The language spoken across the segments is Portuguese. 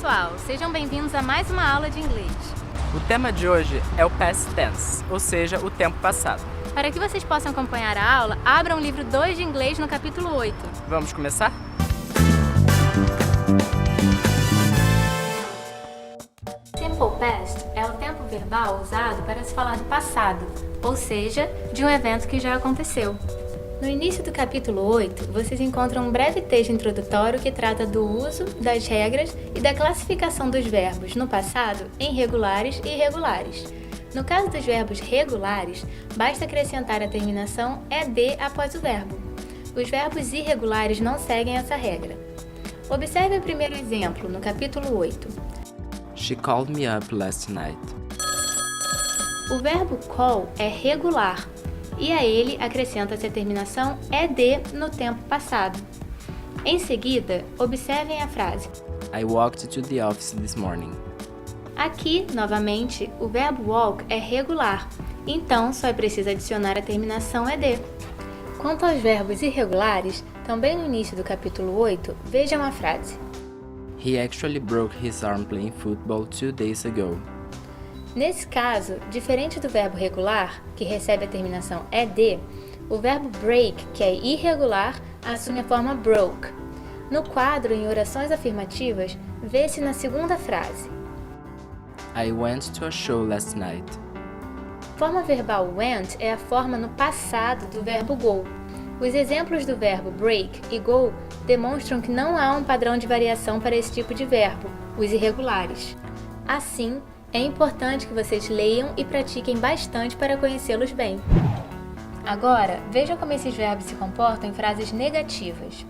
pessoal, sejam bem-vindos a mais uma aula de inglês. O tema de hoje é o past tense, ou seja, o tempo passado. Para que vocês possam acompanhar a aula, abram o livro 2 de inglês no capítulo 8. Vamos começar? Simple past é o tempo verbal usado para se falar do passado, ou seja, de um evento que já aconteceu. No início do capítulo 8, vocês encontram um breve texto introdutório que trata do uso, das regras e da classificação dos verbos no passado em regulares e irregulares. No caso dos verbos regulares, basta acrescentar a terminação -ed após o verbo. Os verbos irregulares não seguem essa regra. Observe o primeiro exemplo, no capítulo 8. She called me up last night. O verbo call é regular e a ele acrescenta-se a terminação -ed no tempo passado. Em seguida, observem a frase. I walked to the office this morning. Aqui, novamente, o verbo walk é regular, então só é preciso adicionar a terminação -ed. Quanto aos verbos irregulares, também no início do capítulo 8, vejam a frase. He actually broke his arm playing football 2 days ago. Nesse caso, diferente do verbo regular, que recebe a terminação -ed, o verbo break, que é irregular, assume a forma broke. No quadro, em orações afirmativas, vê-se na segunda frase. I went to a show last night. A forma verbal went é a forma no passado do verbo go. Os exemplos do verbo break e go demonstram que não há um padrão de variação para esse tipo de verbo, os irregulares. Assim, é importante que vocês leiam e pratiquem bastante para conhecê-los bem. Agora, vejam como esses verbos se comportam em frases negativas.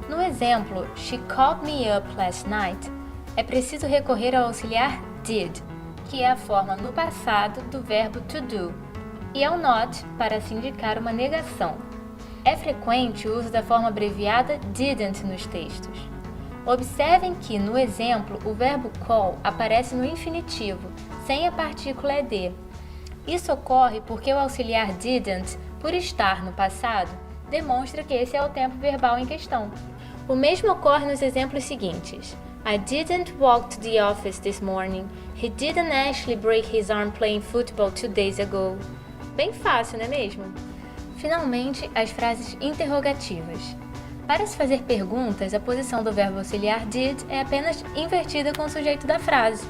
No exemplo, She called me up last night, é preciso recorrer ao auxiliar did, que é a forma no passado do verbo to do, e ao not para se indicar uma negação. É frequente o uso da forma abreviada didn't nos textos. Observem que, no exemplo, o verbo call aparece no infinitivo, sem a partícula ed. Isso ocorre porque o auxiliar didn't, por estar no passado, demonstra que esse é o tempo verbal em questão. O mesmo ocorre nos exemplos seguintes. I didn't walk to the office this morning. He didn't actually break his arm playing football 2 days ago. Bem fácil, não é mesmo? Finalmente, as frases interrogativas. Para se fazer perguntas, a posição do verbo auxiliar did é apenas invertida com o sujeito da frase.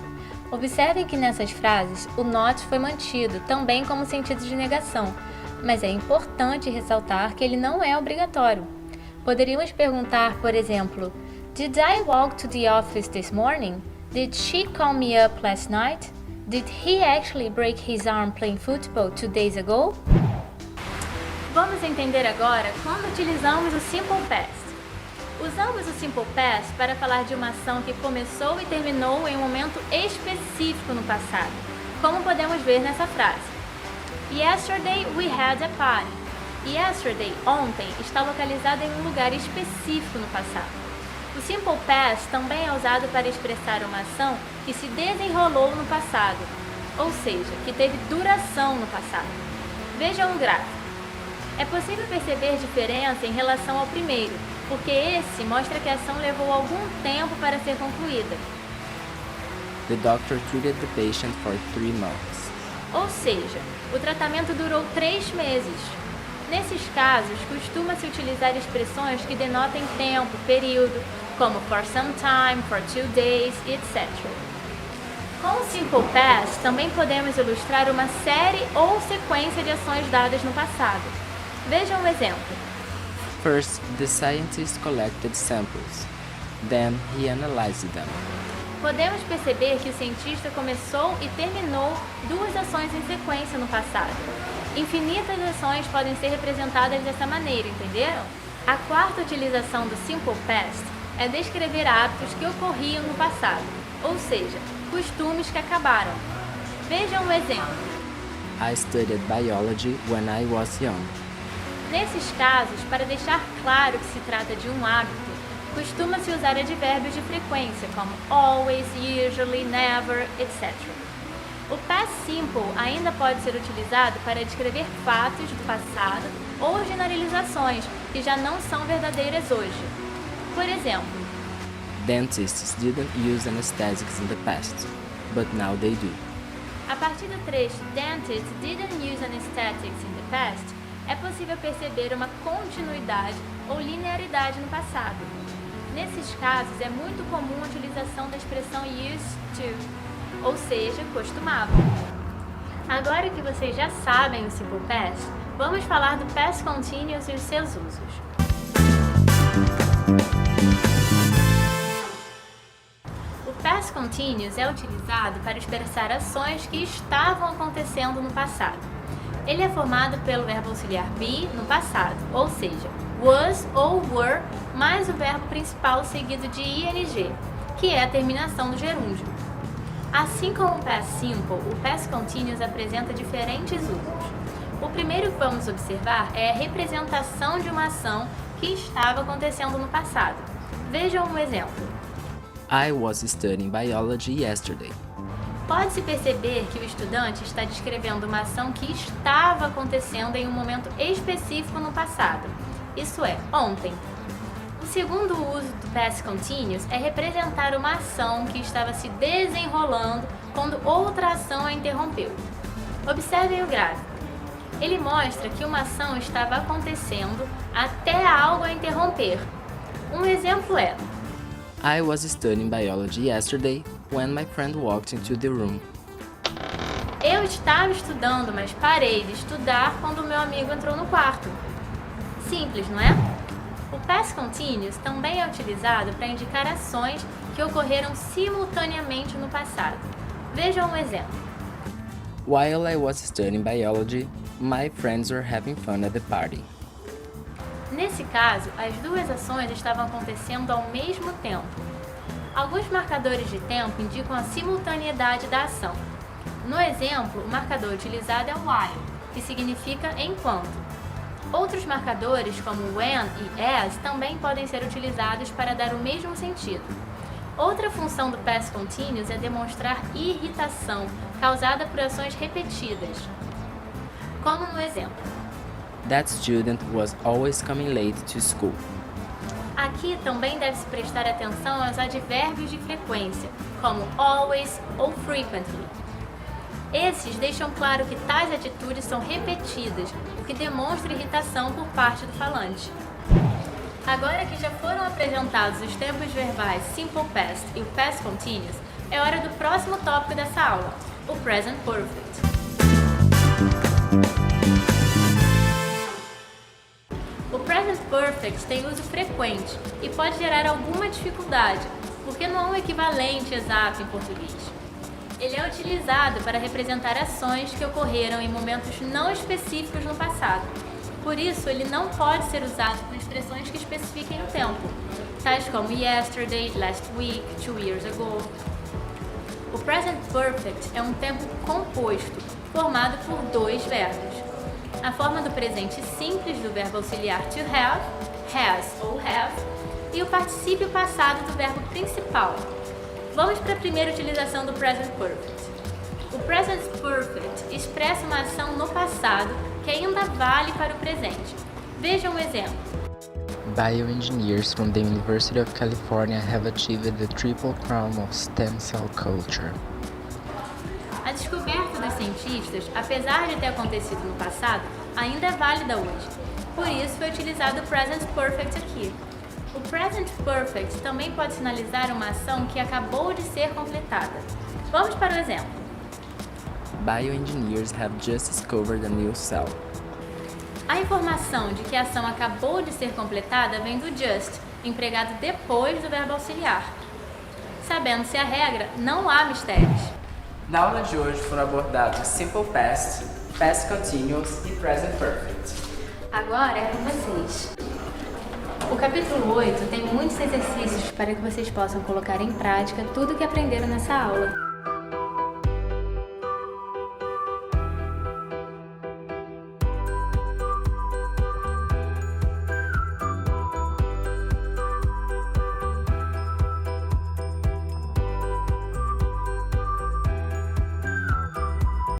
Observem que nessas frases o not foi mantido, também como sentido de negação, mas é importante ressaltar que ele não é obrigatório. Poderíamos perguntar, por exemplo, Did I walk to the office this morning? Did she call me up last night? Did he actually break his arm playing football 2 days ago? Vamos entender agora quando utilizamos o Simple Past. Usamos o Simple Past para falar de uma ação que começou e terminou em um momento específico no passado, como podemos ver nessa frase. Yesterday we had a party. Yesterday, ontem, está localizado em um lugar específico no passado. O Simple Past também é usado para expressar uma ação que se desenrolou no passado, ou seja, que teve duração no passado. Vejam o gráfico. É possível perceber diferença em relação ao primeiro, porque esse mostra que a ação levou algum tempo para ser concluída. The doctor treated the patient for 3 months. Ou seja, o tratamento durou 3 meses. Nesses casos, costuma-se utilizar expressões que denotem tempo, período, como for some time, for 2 days, etc. Com o Simple Past, também podemos ilustrar uma série ou sequência de ações dadas no passado. Vejam um exemplo. First, the scientist collected samples. Then he analyzed them. Podemos perceber que o cientista começou e terminou 2 ações em sequência no passado. Infinitas ações podem ser representadas dessa maneira, entenderam? A quarta utilização do Simple Past é descrever hábitos que ocorriam no passado, ou seja, costumes que acabaram. Vejam um exemplo. I studied biology when I was young. Nesses casos, para deixar claro que se trata de um hábito, costuma-se usar advérbios de frequência, como always, usually, never, etc. O past simple ainda pode ser utilizado para descrever fatos do passado ou generalizações que já não são verdadeiras hoje. Por exemplo, Dentists didn't use anesthetics in the past, but now they do. A partir do trecho Dentists didn't use anesthetics in the past, é possível perceber uma continuidade ou linearidade no passado. Nesses casos, é muito comum a utilização da expressão used to, ou seja, costumavam. Agora que vocês já sabem o Simple Past, vamos falar do Past Continuous e os seus usos. O Past Continuous é utilizado para expressar ações que estavam acontecendo no passado. Ele é formado pelo verbo auxiliar be no passado, ou seja, was ou were, mais o verbo principal seguido de ing, que é a terminação do gerúndio. Assim como o Past Simple, o Past Continuous apresenta diferentes usos. O primeiro que vamos observar é a representação de uma ação que estava acontecendo no passado. Vejam um exemplo. I was studying biology yesterday. Pode-se perceber que o estudante está descrevendo uma ação que estava acontecendo em um momento específico no passado, isso é, ontem. O segundo uso do Past Continuous é representar uma ação que estava se desenrolando quando outra ação a interrompeu. Observem o gráfico. Ele mostra que uma ação estava acontecendo até algo a interromper. Um exemplo é: I was studying biology yesterday when my friend walked into the room. Eu estava estudando, mas parei de estudar quando meu amigo entrou no quarto. Simples, não é? O Past Continuous também é utilizado para indicar ações que ocorreram simultaneamente no passado. Vejam um exemplo. While I was studying biology, my friends were having fun at the party. Nesse caso, as duas ações estavam acontecendo ao mesmo tempo. Alguns marcadores de tempo indicam a simultaneidade da ação. No exemplo, o marcador utilizado é while, que significa enquanto. Outros marcadores, como when e as, também podem ser utilizados para dar o mesmo sentido. Outra função do Past Continuous é demonstrar irritação causada por ações repetidas, como no exemplo. That student was always coming late to school. Aqui também deve-se prestar atenção aos advérbios de frequência, como always ou frequently. Esses deixam claro que tais atitudes são repetidas, o que demonstra irritação por parte do falante. Agora que já foram apresentados os tempos verbais Simple Past e o Past Continuous, é hora do próximo tópico dessa aula, o Present Perfect. O Present Perfect tem uso frequente e pode gerar alguma dificuldade, porque não é um equivalente exato em português. Ele é utilizado para representar ações que ocorreram em momentos não específicos no passado. Por isso, ele não pode ser usado com expressões que especifiquem o tempo, tais como yesterday, last week, 2 years ago. O Present Perfect é um tempo composto, formado por dois verbos. A forma do presente simples do verbo auxiliar to have, has ou have, e o particípio passado do verbo principal. Vamos para a primeira utilização do Present Perfect. O Present Perfect expressa uma ação no passado que ainda vale para o presente. Veja um exemplo. Bioengineers from the University of California have achieved the triple crown of stem cell culture. A descoberta dos cientistas, apesar de ter acontecido no passado, ainda é válida hoje. Por isso foi utilizado o Present Perfect aqui. O Present Perfect também pode sinalizar uma ação que acabou de ser completada. Vamos para o exemplo. Bioengineers have just discovered a new cell. A informação de que a ação acabou de ser completada vem do just, empregado depois do verbo auxiliar. Sabendo-se a regra, não há mistérios. Na aula de hoje foram abordados Simple Past, Past Continuous e Present Perfect. Agora é com vocês. O capítulo 8 tem muitos exercícios para que vocês possam colocar em prática tudo o que aprenderam nessa aula.